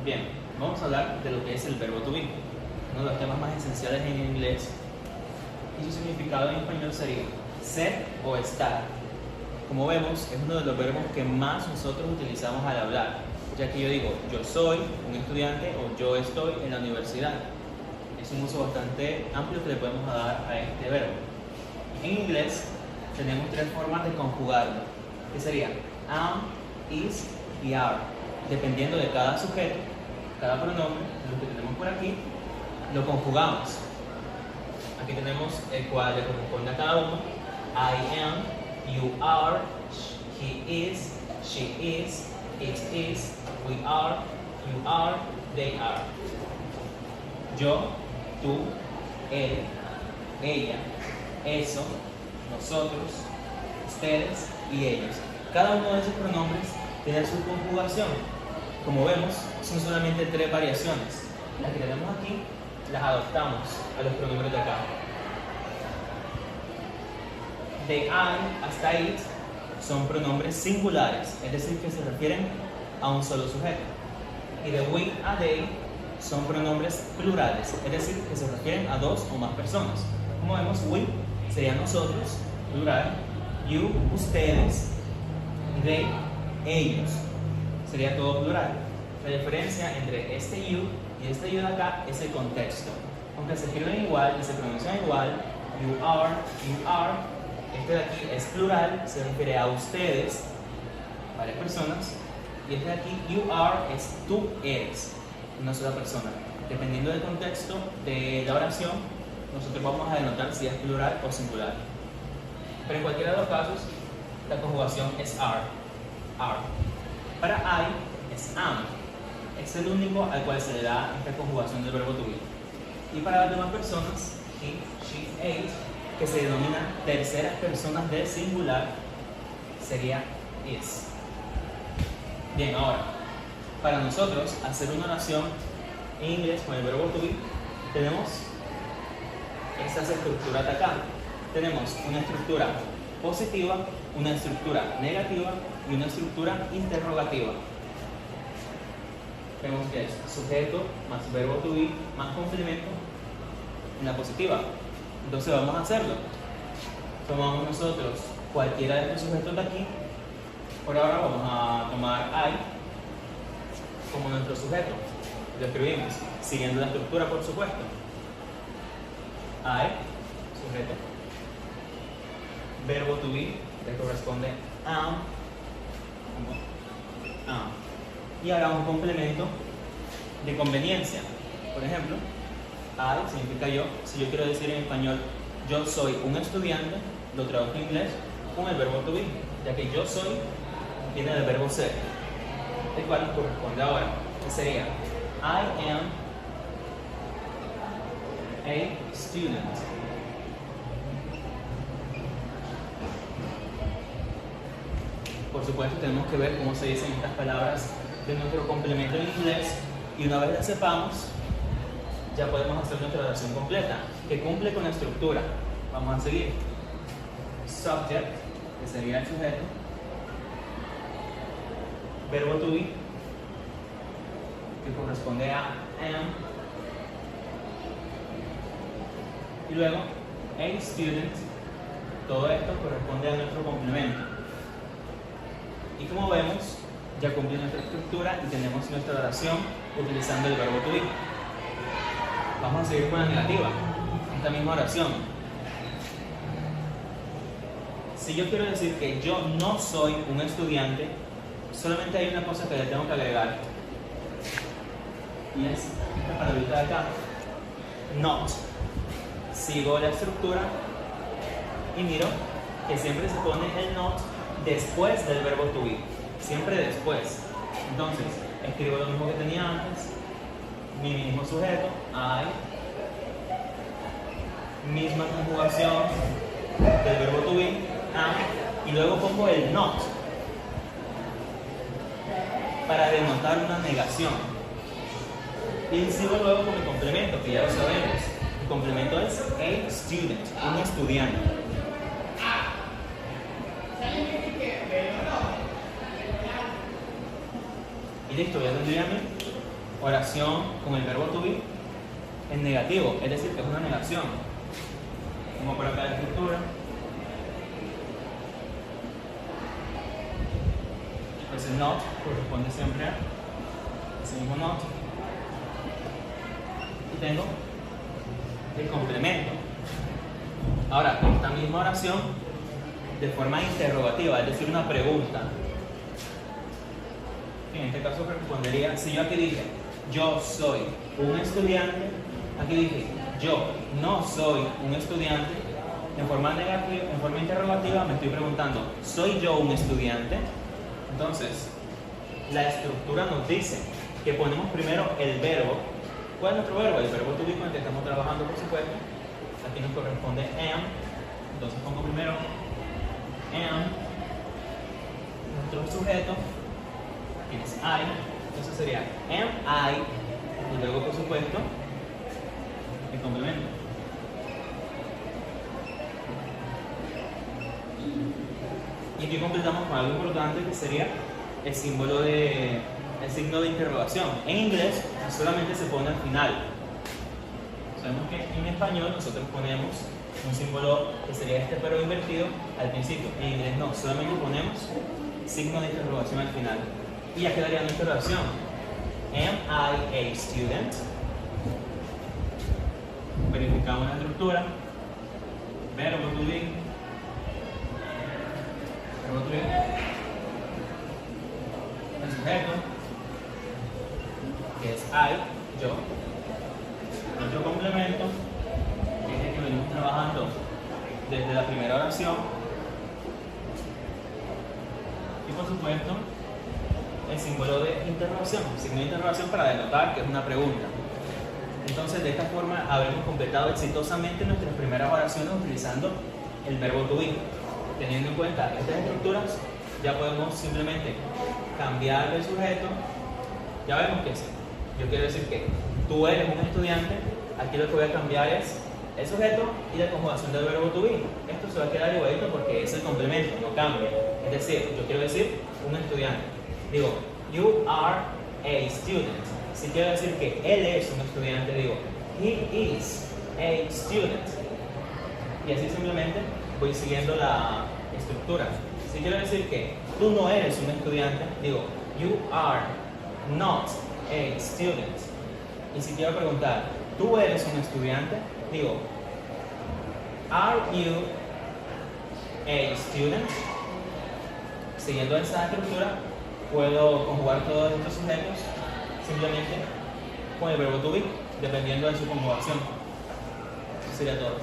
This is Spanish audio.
Bien, vamos a hablar de lo que es el verbo to be, uno de los temas más esenciales en inglés, y su significado en español sería ser o estar. Como vemos, es uno de los verbos que más nosotros utilizamos al hablar, ya que yo digo, yo soy un estudiante o yo estoy en la universidad. Es un uso bastante amplio que le podemos dar a este verbo. En inglés tenemos tres formas de conjugarlo, que sería am, is y are. Dependiendo de cada sujeto, cada pronombre, lo que tenemos por aquí, lo conjugamos. Aquí tenemos el cual le corresponde a cada uno. I am, you are, he is, she is, it is, we are, you are, they are. Yo, tú, él, ella, eso, nosotros, ustedes y ellos. Cada uno de esos pronombres tiene su conjugación. Como vemos, son solamente tres variaciones. Las que tenemos aquí, las adoptamos a los pronombres de acá. De I hasta it son pronombres singulares, es decir, que se refieren a un solo sujeto. Y de we a they son pronombres plurales, es decir, que se refieren a dos o más personas. Como vemos, we sería nosotros, plural, you, ustedes, they, ellos. Sería todo plural. La diferencia entre este you y este you de acá es el contexto. Aunque se escriben igual y se pronuncian igual, you are, este de aquí es plural, se refiere a ustedes, varias personas, y este de aquí, you are, es tú eres, una sola persona. Dependiendo del contexto de la oración, nosotros vamos a denotar si es plural o singular. Pero en cualquiera de los casos, la conjugación es are. Para I es am. Es el único al cual se le da esta conjugación del verbo to be. Y para las demás personas, he, she, it, que se denominan terceras personas del singular, sería is. Bien, ahora, para nosotros hacer una oración en inglés con el verbo to be, tenemos esas estructuras de acá. Tenemos una estructura positiva, una estructura negativa y una estructura interrogativa. Vemos que es sujeto más verbo to be más complemento en la positiva. Entonces vamos a hacerlo. Tomamos nosotros cualquiera de estos sujetos de aquí. Por ahora vamos a tomar I como nuestro sujeto. Lo escribimos siguiendo la estructura, por supuesto. I, sujeto. Verbo to be le corresponde am. Y hagamos un complemento de conveniencia. Por ejemplo, I significa yo. Si yo quiero decir en español yo soy un estudiante, lo traduzco en inglés con el verbo to be, ya que yo soy viene del verbo ser, el cual nos corresponde ahora, que sería I am a student. Por supuesto, tenemos que ver cómo se dicen estas palabras de nuestro complemento en inglés, y una vez las sepamos, ya podemos hacer nuestra oración completa, que cumple con la estructura. Vamos a seguir. Subject, que sería el sujeto. Verbo to be, que corresponde a am. Y luego, a student. Todo esto corresponde a nuestro complemento. Y como vemos, ya cumple nuestra estructura y tenemos nuestra oración utilizando el verbo to be. Vamos a seguir con la negativa, esta misma oración. Si yo quiero decir que yo no soy un estudiante, solamente hay una cosa que le tengo que agregar, y es esta palabrita de acá, not. Sigo la estructura y miro que siempre se pone el not después del verbo to be, siempre después. Entonces, escribo lo mismo que tenía antes, mi mismo sujeto, I, misma conjugación del verbo to be, am, y luego pongo el not para denotar una negación. Y sigo luego con mi complemento, que ya lo sabemos. Mi complemento es a student, un estudiante. Y listo, ya tendría oración con el verbo to be en negativo, es decir, que es una negación. Como por acá la estructura. Ese not corresponde siempre a ese mismo not. Y tengo el complemento. Ahora, esta misma oración de forma interrogativa, es decir, una pregunta. En este caso respondería, si yo aquí dije, yo soy un estudiante, aquí dije, yo no soy un estudiante, en forma negativa, en forma interrogativa me estoy preguntando, ¿soy yo un estudiante? Entonces, la estructura nos dice que ponemos primero el verbo. ¿Cuál es nuestro verbo? El verbo to be con el que estamos trabajando, por supuesto. Aquí nos corresponde am. Entonces pongo primero am, nuestro sujeto, que es I. Entonces sería am I, y luego, por supuesto, el complemento. Y aquí completamos con algo importante que sería el signo de interrogación. En inglés solamente se pone al final. Sabemos que en español nosotros ponemos un símbolo que sería este pero invertido al principio. En inglés no, solamente ponemos signo de interrogación al final. Y ya quedaría nuestra oración. Am I a student? Verificamos la estructura. Verbo to be. Verbo to be. El sujeto, que es I, yo. Nuestro complemento, que es el que venimos trabajando desde la primera oración. Y por supuesto, el símbolo de interrogación, signo de interrogación para denotar que es una pregunta. Entonces, de esta forma, habremos completado exitosamente nuestras primeras oraciones utilizando el verbo to be. Teniendo en cuenta estas estructuras, ya podemos simplemente cambiar el sujeto. Ya vemos que yo quiero decir que tú eres un estudiante. Aquí lo que voy a cambiar es el sujeto y la conjugación del verbo to be. Esto se va a quedar igualito porque es el complemento, no cambia. Es decir, yo quiero decir un estudiante. Digo, you are a student. Si quiero decir que él es un estudiante, digo, he is a student. Y así simplemente voy siguiendo la estructura. Si quiero decir que tú no eres un estudiante, digo, you are not a student. Y si quiero preguntar, ¿tú eres un estudiante? Digo, are you a student? Siguiendo esa estructura, puedo conjugar todos estos sujetos simplemente con el verbo to be, dependiendo de su conjugación. Eso sería todo.